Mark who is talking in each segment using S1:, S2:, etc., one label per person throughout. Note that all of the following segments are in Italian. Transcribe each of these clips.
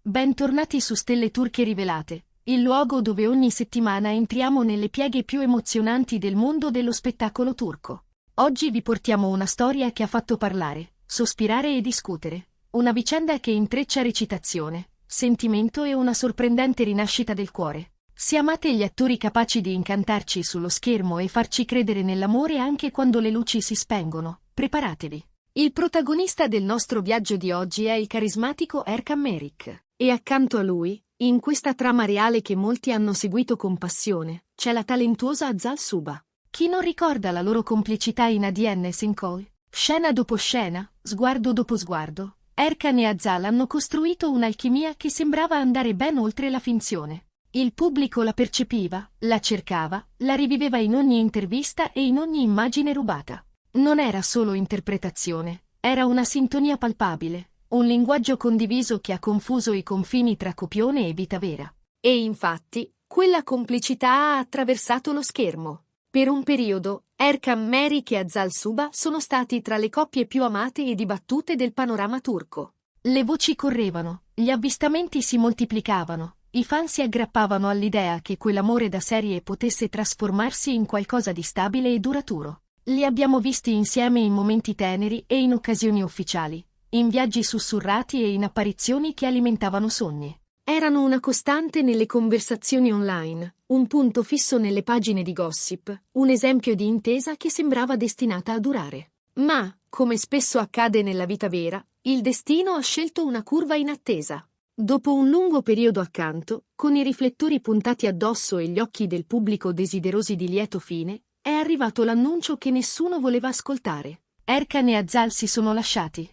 S1: Bentornati su Stelle Turche Rivelate, il luogo dove ogni settimana entriamo nelle pieghe più emozionanti del mondo dello spettacolo turco. Oggi vi portiamo una storia che ha fatto parlare, sospirare e discutere. Una vicenda che intreccia recitazione, sentimento e una sorprendente rinascita del cuore. Se amate gli attori capaci di incantarci sullo schermo e farci credere nell'amore anche quando le luci si spengono, preparatevi. Il protagonista del nostro viaggio di oggi è il carismatico Erkan Meric. E accanto a lui, in questa trama reale che molti hanno seguito con passione, c'è la talentuosa Azal Suba. Chi non ricorda la loro complicità in ADN Senkoi? Scena dopo scena, sguardo dopo sguardo, Erkan e Azal hanno costruito un'alchimia che sembrava andare ben oltre la finzione. Il pubblico la percepiva, la cercava, la riviveva in ogni intervista e in ogni immagine rubata. Non era solo interpretazione, era una sintonia palpabile. Un linguaggio condiviso che ha confuso i confini tra copione e vita vera. E infatti, quella complicità ha attraversato lo schermo. Per un periodo, Erkan Meric e Azal Suba sono stati tra le coppie più amate e dibattute del panorama turco. Le voci correvano, gli avvistamenti si moltiplicavano, i fan si aggrappavano all'idea che quell'amore da serie potesse trasformarsi in qualcosa di stabile e duraturo. Li abbiamo visti insieme in momenti teneri e in occasioni ufficiali. In viaggi sussurrati e in apparizioni che alimentavano sogni. Erano una costante nelle conversazioni online, un punto fisso nelle pagine di gossip, un esempio di intesa che sembrava destinata a durare. Ma, come spesso accade nella vita vera, il destino ha scelto una curva inattesa. Dopo un lungo periodo accanto, con i riflettori puntati addosso e gli occhi del pubblico desiderosi di lieto fine, è arrivato l'annuncio che nessuno voleva ascoltare. Erkan e Azal si sono lasciati.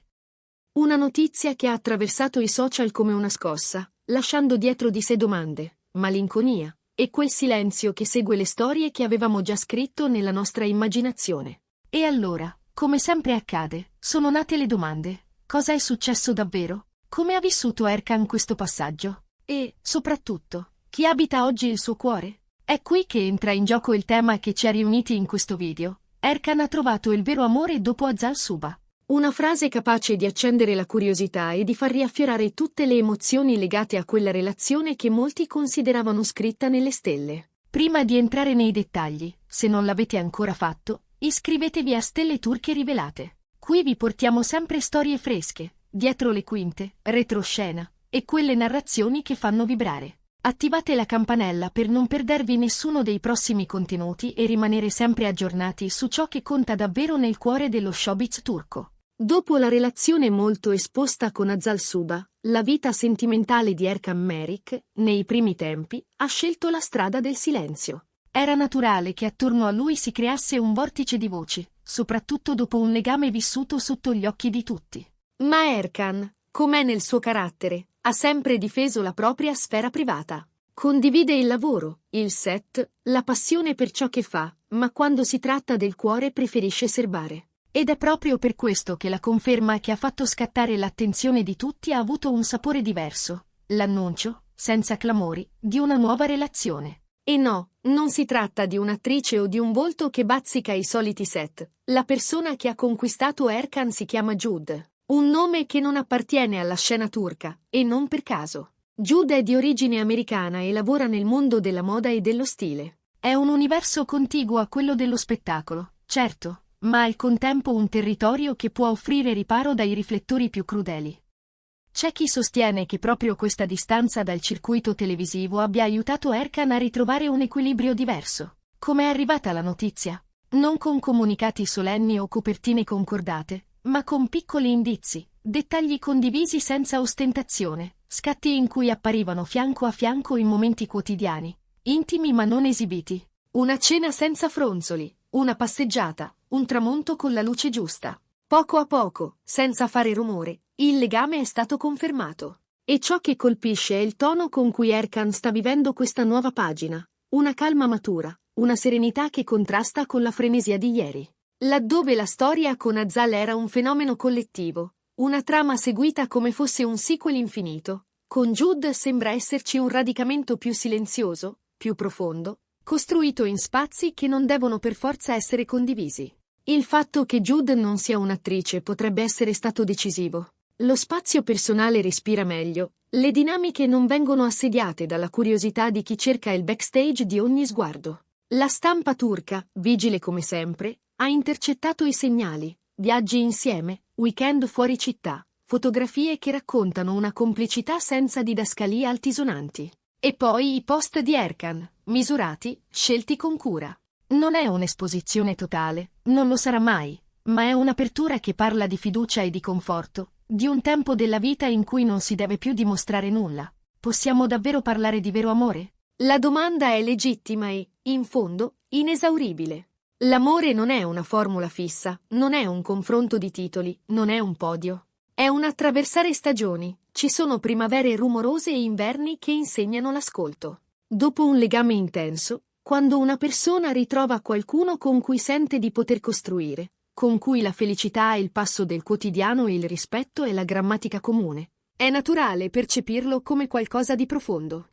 S1: Una notizia che ha attraversato i social come una scossa, lasciando dietro di sé domande, malinconia, e quel silenzio che segue le storie che avevamo già scritto nella nostra immaginazione. E allora, come sempre accade, sono nate le domande. Cosa è successo davvero? Come ha vissuto Erkan questo passaggio? E, soprattutto, chi abita oggi il suo cuore? È qui che entra in gioco il tema che ci ha riuniti in questo video. Erkan ha trovato il vero amore dopo Azal Suba. Una frase capace di accendere la curiosità e di far riaffiorare tutte le emozioni legate a quella relazione che molti consideravano scritta nelle stelle. Prima di entrare nei dettagli, se non l'avete ancora fatto, iscrivetevi a Stelle Turche Rivelate. Qui vi portiamo sempre storie fresche, dietro le quinte, retroscena, e quelle narrazioni che fanno vibrare. Attivate la campanella per non perdervi nessuno dei prossimi contenuti e rimanere sempre aggiornati su ciò che conta davvero nel cuore dello showbiz turco. Dopo la relazione molto esposta con Azal Suba, la vita sentimentale di Erkan Meric, nei primi tempi, ha scelto la strada del silenzio. Era naturale che attorno a lui si creasse un vortice di voci, soprattutto dopo un legame vissuto sotto gli occhi di tutti. Ma Erkan, com'è nel suo carattere, ha sempre difeso la propria sfera privata. Condivide il lavoro, il set, la passione per ciò che fa, ma quando si tratta del cuore preferisce serbare. Ed è proprio per questo che la conferma che ha fatto scattare l'attenzione di tutti ha avuto un sapore diverso. L'annuncio, senza clamori, di una nuova relazione. E no, non si tratta di un'attrice o di un volto che bazzica i soliti set. La persona che ha conquistato Erkan si chiama Jude. Un nome che non appartiene alla scena turca, e non per caso. Jude è di origine americana e lavora nel mondo della moda e dello stile. È un universo contiguo a quello dello spettacolo, certo, ma al contempo un territorio che può offrire riparo dai riflettori più crudeli. C'è chi sostiene che proprio questa distanza dal circuito televisivo abbia aiutato Erkan a ritrovare un equilibrio diverso. Come è arrivata la notizia? Non con comunicati solenni o copertine concordate, ma con piccoli indizi, dettagli condivisi senza ostentazione, scatti in cui apparivano fianco a fianco in momenti quotidiani, intimi ma non esibiti. Una cena senza fronzoli, una passeggiata, un tramonto con la luce giusta. Poco a poco, senza fare rumore, il legame è stato confermato. E ciò che colpisce è il tono con cui Erkan sta vivendo questa nuova pagina. Una calma matura, una serenità che contrasta con la frenesia di ieri. Laddove la storia con Azal era un fenomeno collettivo, una trama seguita come fosse un sequel infinito, con Jude sembra esserci un radicamento più silenzioso, più profondo, costruito in spazi che non devono per forza essere condivisi. Il fatto che Jude non sia un'attrice potrebbe essere stato decisivo. Lo spazio personale respira meglio, Le dinamiche non vengono assediate dalla curiosità di chi cerca il backstage di ogni sguardo. La stampa turca, vigile come sempre, ha intercettato i segnali, viaggi insieme, weekend fuori città, fotografie che raccontano una complicità senza didascalie altisonanti. E poi i post di Erkan, misurati, scelti con cura. Non è un'esposizione totale, non lo sarà mai, ma è un'apertura che parla di fiducia e di conforto, di un tempo della vita in cui non si deve più dimostrare nulla. Possiamo davvero parlare di vero amore? La domanda è legittima e, in fondo, inesauribile. L'amore non è una formula fissa, non è un confronto di titoli, non è un podio. È un attraversare stagioni, ci sono primavere rumorose e inverni che insegnano l'ascolto. Dopo un legame intenso, quando una persona ritrova qualcuno con cui sente di poter costruire, con cui la felicità è il passo del quotidiano e il rispetto è la grammatica comune, è naturale percepirlo come qualcosa di profondo.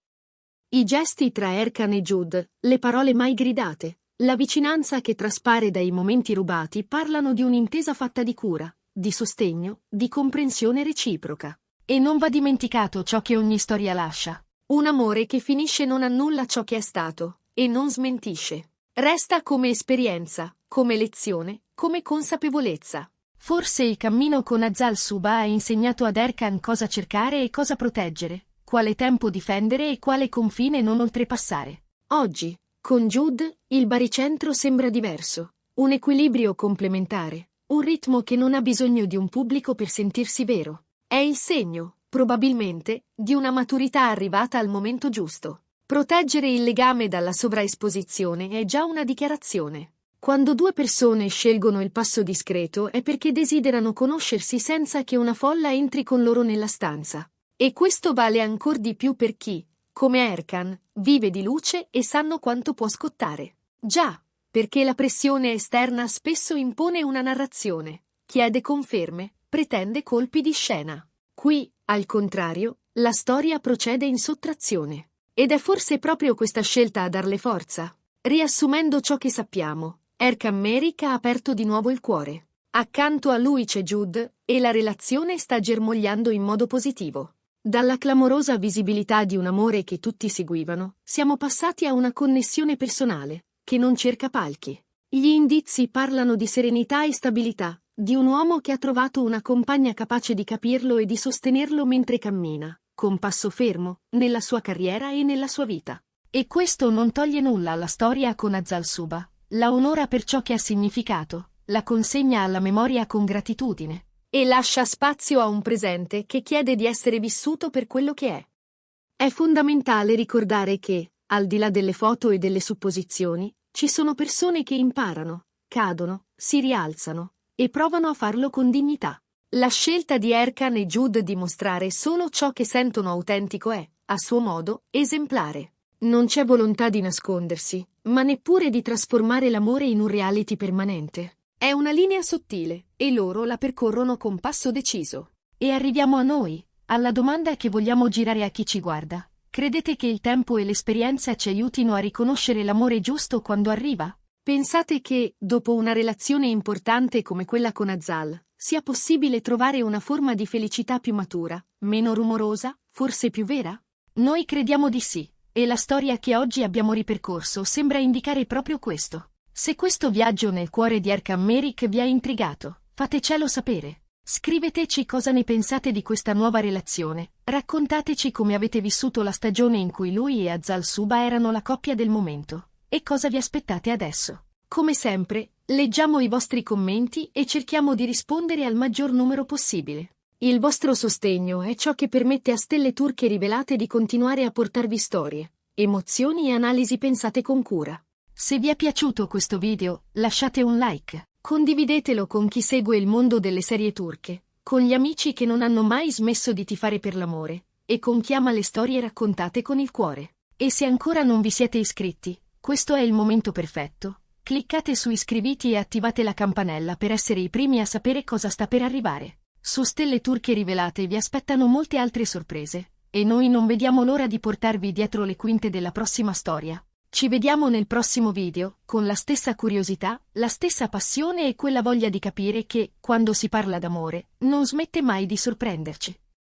S1: I gesti tra Erkan e Jude, le parole mai gridate, la vicinanza che traspare dai momenti rubati parlano di un'intesa fatta di cura, di sostegno, di comprensione reciproca. E non va dimenticato ciò che ogni storia lascia. Un amore che finisce non annulla ciò che è stato, e non smentisce. Resta come esperienza, come lezione, come consapevolezza. Forse il cammino con Azal Suba ha insegnato ad Erkan cosa cercare e cosa proteggere, quale tempo difendere e quale confine non oltrepassare. Oggi, con Jude, il baricentro sembra diverso. Un equilibrio complementare, un ritmo che non ha bisogno di un pubblico per sentirsi vero. È il segno, probabilmente, di una maturità arrivata al momento giusto. Proteggere il legame dalla sovraesposizione è già una dichiarazione. Quando due persone scelgono il passo discreto è perché desiderano conoscersi senza che una folla entri con loro nella stanza. E questo vale ancor di più per chi, come Erkan, vive di luce e sanno quanto può scottare. Già, perché la pressione esterna spesso impone una narrazione, chiede conferme, pretende colpi di scena. Qui, al contrario, la storia procede in sottrazione. Ed è forse proprio questa scelta a darle forza. Riassumendo ciò che sappiamo, Erkan Merik ha aperto di nuovo il cuore. Accanto a lui c'è Jude, e la relazione sta germogliando in modo positivo. Dalla clamorosa visibilità di un amore che tutti seguivano, siamo passati a una connessione personale, che non cerca palchi. Gli indizi parlano di serenità e stabilità, di un uomo che ha trovato una compagna capace di capirlo e di sostenerlo mentre cammina, con passo fermo, nella sua carriera e nella sua vita. E questo non toglie nulla alla storia con Azal Suba, la onora per ciò che ha significato, la consegna alla memoria con gratitudine, e lascia spazio a un presente che chiede di essere vissuto per quello che è. È fondamentale ricordare che, al di là delle foto e delle supposizioni, ci sono persone che imparano, cadono, si rialzano, e provano a farlo con dignità. La scelta di Erkan e Jude di mostrare solo ciò che sentono autentico è, a suo modo, esemplare. Non c'è volontà di nascondersi, ma neppure di trasformare l'amore in un reality permanente. È una linea sottile, e loro la percorrono con passo deciso. E arriviamo a noi, alla domanda che vogliamo girare a chi ci guarda. Credete che il tempo e l'esperienza ci aiutino a riconoscere l'amore giusto quando arriva? Pensate che, dopo una relazione importante come quella con Azal, sia possibile trovare una forma di felicità più matura, meno rumorosa, forse più vera? Noi crediamo di sì, e la storia che oggi abbiamo ripercorso sembra indicare proprio questo. Se questo viaggio nel cuore di Erkan Merik vi ha intrigato, fatecelo sapere. Scriveteci cosa ne pensate di questa nuova relazione, raccontateci come avete vissuto la stagione in cui lui e Azal Suba erano la coppia del momento, e cosa vi aspettate adesso. Come sempre, leggiamo i vostri commenti e cerchiamo di rispondere al maggior numero possibile. Il vostro sostegno è ciò che permette a Stelle Turche Rivelate di continuare a portarvi storie, emozioni e analisi pensate con cura. Se vi è piaciuto questo video, lasciate un like, condividetelo con chi segue il mondo delle serie turche, con gli amici che non hanno mai smesso di tifare per l'amore, e con chi ama le storie raccontate con il cuore. E se ancora non vi siete iscritti, questo è il momento perfetto. Cliccate su iscriviti e attivate la campanella per essere i primi a sapere cosa sta per arrivare. Su Stelle Turche Rivelate vi aspettano molte altre sorprese, e noi non vediamo l'ora di portarvi dietro le quinte della prossima storia. Ci vediamo nel prossimo video, con la stessa curiosità, la stessa passione e quella voglia di capire che, quando si parla d'amore, non smette mai di sorprenderci.